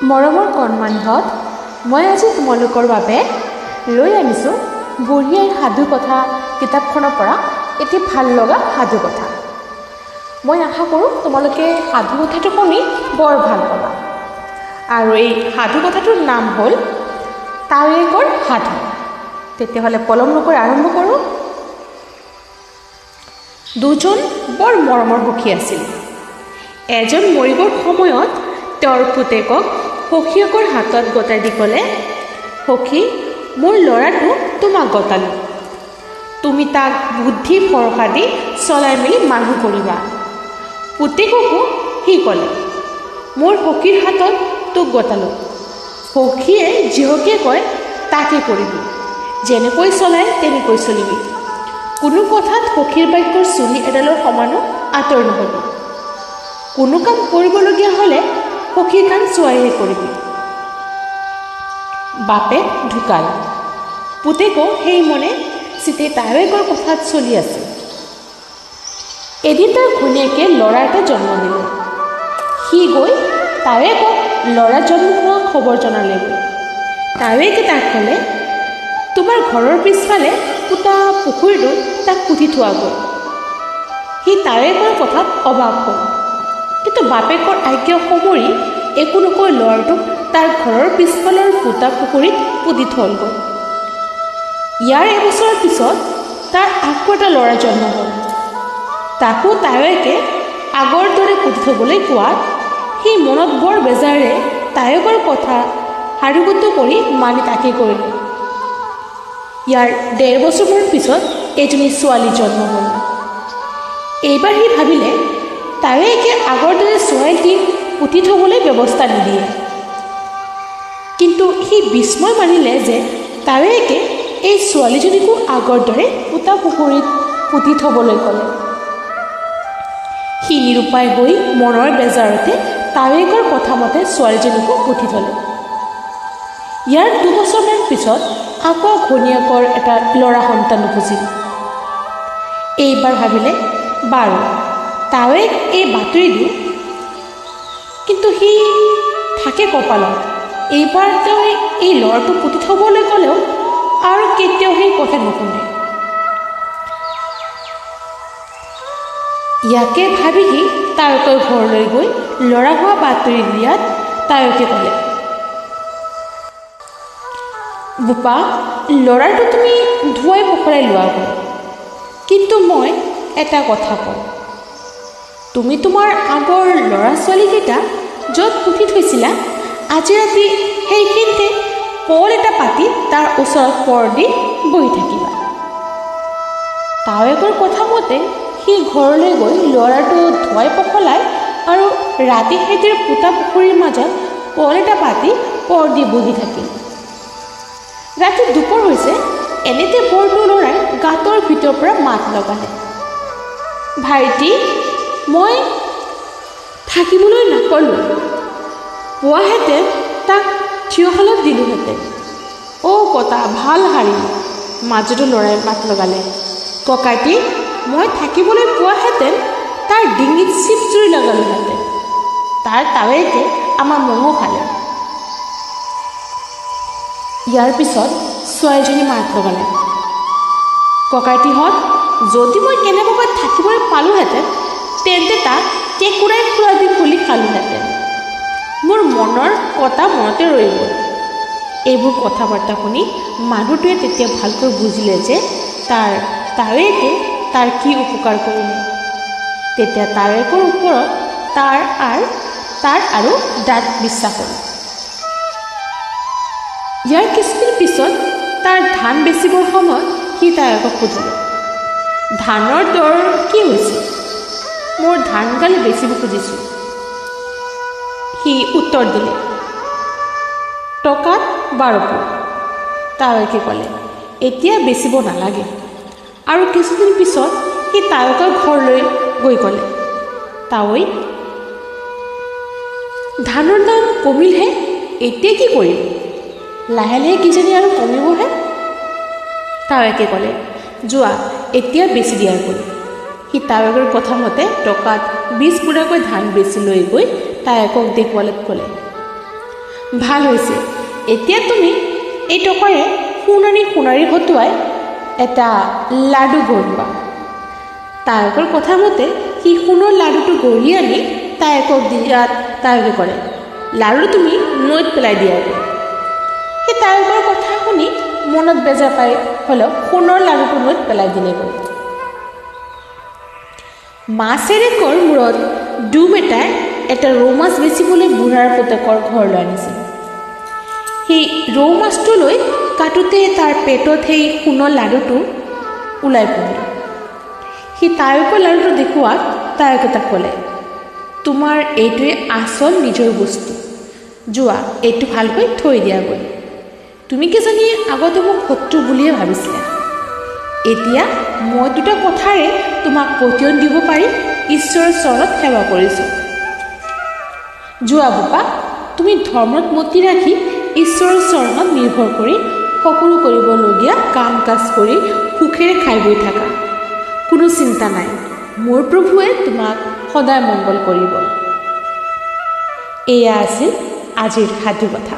মৰমৰ কণমানিহঁত, মই আজি তোমালোকৰ বাবে লৈ আনিছোঁ বুঢ়ী আইৰ সাধু কথা কিতাপখনৰ পৰা এটি ভাল লগা সাধু কথা। মই আশা কৰোঁ তোমালোকে সাধু কথাটো শুনি বৰ ভাল পাবা। আৰু এই সাধু কথাটোৰ নাম হ'ল তাৱৈয়েকৰ সাধু। তেতিয়াহ'লে পলম নকৰি আৰম্ভ কৰোঁ। দুজন বৰ মৰমৰ সখী আছিল। এজন মৰিবৰ সময়ত তেওঁৰ পুতেকক সখীয়েকৰ হাতত গতাই দি ক'লে, সখী, মোৰ ল'ৰাটো তোমাক গতালোঁ। তুমি তাক বুদ্ধি ভৰসা দি চলাই মেলি মানুহ কৰিবা। পুতেককো সি ক'লে, মোৰ সখীৰ হাতত তোক গতালোঁ। সখীয়ে যিহকে কয় তাকে কৰিবি, যেনেকৈ চলায় তেনেকৈ চলিবি। কোনো কথাত সখীৰ বাক্যৰ চুলি এডালৰ সমানো আঁতৰ নহ'বি। কোনো কাম কৰিবলগীয়া হ'লে সখীৰ কাম চোৱাইহে কৰিবি। বাপেক ঢুকাল। পুতেকো সেই মনে চিতে তাৱৈয়েকৰ কথাত চলি আছে। এদিন তাৰ ঘৈণীয়েকে ল'ৰা এটা জন্ম দিলে। সি গৈ তাৱৈয়েকক ল'ৰা জন্ম হোৱা খবৰ জনালেগৈ। তাৱৈয়েকে তাক ক'লে, তোমাৰ ঘৰৰ পিছফালে পোতা পুখুৰীটোত তাক পুতি থোৱাগৈ। সি তাৱৈয়েকৰ কথাত অবাক হ'ল, কিন্তু বাপেকৰ আজ্ঞা সমৰি একো নকৈ ল'ৰাটোক তাৰ ঘৰৰ পিছফালৰ পোতা পুখুৰীত পুতি থলগৈ। ইয়াৰ এবছৰৰ পিছত তাৰ আকৌ এটা ল'ৰা জন্ম হ'ল। তাকো তাৱৈয়েকে আগৰ দৰে পুতি থবলৈ কোৱাত সি মনত বৰ বেজাৰে তাৱৈয়েকৰ কথা সাৰুগত কৰি মানি তাকে কৰিলে। ইয়াৰ ১.৫ বছৰমানৰ পিছত এজনী ছোৱালী জন্ম হ'ল। এইবাৰ সি ভাবিলে তাৱৈয়েকে আগৰ দৰে ছোৱালী দি পুতি থবলৈ ব্যৱস্থা নিদিয়ে। কিন্তু সি বিস্ময় মানিলে যে তাৱৈয়েকে এই ছোৱালীজনীকো আগৰ দৰে পোতা পুখুৰীত পুতি থবলৈ ক'লে। সি নিৰুপায় হৈ মনৰ বেজাৰতে তাৱৈয়েকৰ কথা মতে ছোৱালীজনীকো পুতি থলে। ইয়াৰ ২ বছৰমান পিছত আকৌ ঘৈণীয়েকৰ এটা ল'ৰা সন্তান উপজিল। এইবাৰ ভাবিলে, বাৰু তাৱৈয়েক এই বাতৰি দিওঁ। কিন্তু সি থাকে কপালত। এইবাৰ তেওঁ এই ল'ৰাটো পুতি থবলৈ ক'লেও আৰু কেতিয়াও সেই কথা নুশুনে। ইয়াকে ভাবি সি তাৱৈয়েকৰ ঘৰলৈ গৈ ল'ৰা হোৱা বাতৰি দিয়াত তাৱৈয়েকে ক'লে, বোপা, ল'ৰাটো তুমি ধুৱাই পখৰাই লোৱাগৈ। কিন্তু মই এটা কথা কওঁ, তুমি তোমাৰ আগৰ ল'ৰা ছোৱালীকেইটা য'ত পুতি থৈছিলা, আজি ৰাতি সেইখিনিতে কল এটা পাতি তাৰ ওচৰত পৰ দি বহি থাকিবা। তাৱৈয়েকৰ কথা মতে সি ঘৰলৈ গৈ ল'ৰাটো ধুৱাই পখলাই আৰু ৰাতি সেইদৰে পোতা পুখুৰীৰ মাজত কল এটা পাতি পৰ দি বহি থাকিল। ৰাতি দুপৰ হৈছে, এনেতে বৰটো ল'ৰাই গাঁতৰ ভিতৰৰ পৰা মাত লগালে, ভাইটি, মই থাকিবলৈ নক'লোঁ। পোৱাহেঁতেন তাক থিয়শালত দিলোঁহেঁতেন। অ' কটা, ভাল হাৰি। মাজতো ল'ৰাই মাত লগালে, ককাইটি, মই থাকিবলৈ পোৱাহেঁতেন তাৰ ডিঙিত চিপ জুৰি লগালোহেঁতেন। তাৰ তাৱৈয়েকে আমাৰ মঙহ খালে। ইয়াৰ পিছত ছোৱালীজনী মাত লগালে, ককাইটিহঁত, যদি মই কেনেবাকৈ থাকিবলৈ পালোঁহেঁতেন তেন্তে তাক কেঁকুৰাই খোলা দি খুলি খালোঁহেঁতেন। মোৰ মনৰ কথা মনতে ৰৈ গ'ল। এইবোৰ কথা বাৰ্তা শুনি মানুহটোৱে তেতিয়া ভালকৈ বুজিলে যে তাৰ তাৱৈয়েকে তাৰ কি উপকাৰ কৰিলে। তেতিয়া তাৱৈয়েকৰ ওপৰত তাৰ আৰু ডাঠ বিশ্বাস হ'ল। ইয়াৰ কিছুদিন পিছত তাৰ ধান বেচিবৰ সময়ত সি তাৱৈয়েকক সুধিলে, ধানৰ দৰ কি হৈছে? মোৰ ধানগাল বেচিব খুজিছোঁ। সি উত্তৰ দিলে, টকাত ১২ পোণ। তাৱৈয়েকে ক'লে, এতিয়া বেচিব নালাগে। আৰু কিছুদিন পিছত সি তাৱৈয়েকৰ ঘৰলৈ গৈ ক'লে, তাৱৈ, ধানৰ দাম কমিলহে, এতিয়া কি কৰিম? লাহে লাহে কিজানি আৰু কমিবহে। তাৱৈয়েকে ক'লে, যোৱা, এতিয়া বেচি দিয়াগৈ। সি তাৱৈয়েকৰ কথা মতে টকাত ২০ পোণাকৈ ধান বেচি লৈ গৈ তাৱৈয়েকক দেখুৱালত ক'লে, ভাল হৈছে। এতিয়া তুমি এই টকাৰে সোণাৰী হতুৱাই এটা লাডু গঢ়োৱা। তায়কৰ কথা মতে সি সোণৰ লাডুটো গঢ়ি আনি তায়কক দিয়াত তায়কে কৰে, লাডু তুমি নৈত পেলাই দিয়াগৈ। সেই তায়কৰ কথা শুনি মনত বেজাৰ পাই হ'লেও সোণৰ লাডুটো নৈত পেলাই দিলেগৈ। মাছেৰেকৰ মূৰত ডুম এটাই এটা ৰৌ মাছ বেচিবলৈ বুঢ়াৰ পুতেকৰ ঘৰলৈ আনিছিল। সেই ৰৌ মাছটো লৈ কাটোতে তাৰ পেটত সেই সোণৰ লাডুটো ওলাই পৰিল। সি তায়কৰ লাডুটো দেখুৱাত তায়কে তাক ক'লে, তোমাৰ এইটোৱে আচল নিজৰ বস্তু, যোৱা এইটো ভালকৈ থৈ দিয়াগৈ। তুমি কিজানি আগতে মোক শত্ৰু বুলিয়ে ভাবিছিলা, এতিয়া মই দুটা কথাৰে তোমাক পতিয়ন দিব পাৰি ঈশ্বৰৰ চৰণত সেৱা কৰিছোঁ। যোৱা বোপা, তুমি ধৰ্মত মতি ৰাখি ঈশ্বৰৰ চৰণত নিৰ্ভৰ কৰি সকলো কৰিবলগীয়া কাম কাজ কৰি সুখেৰে খাই বৈ থাকা, কোনো চিন্তা নাই, মোৰ প্ৰভুৱে তোমাক সদায় মংগল কৰিব। এয়া আছিল আজিৰ সাধু কথা।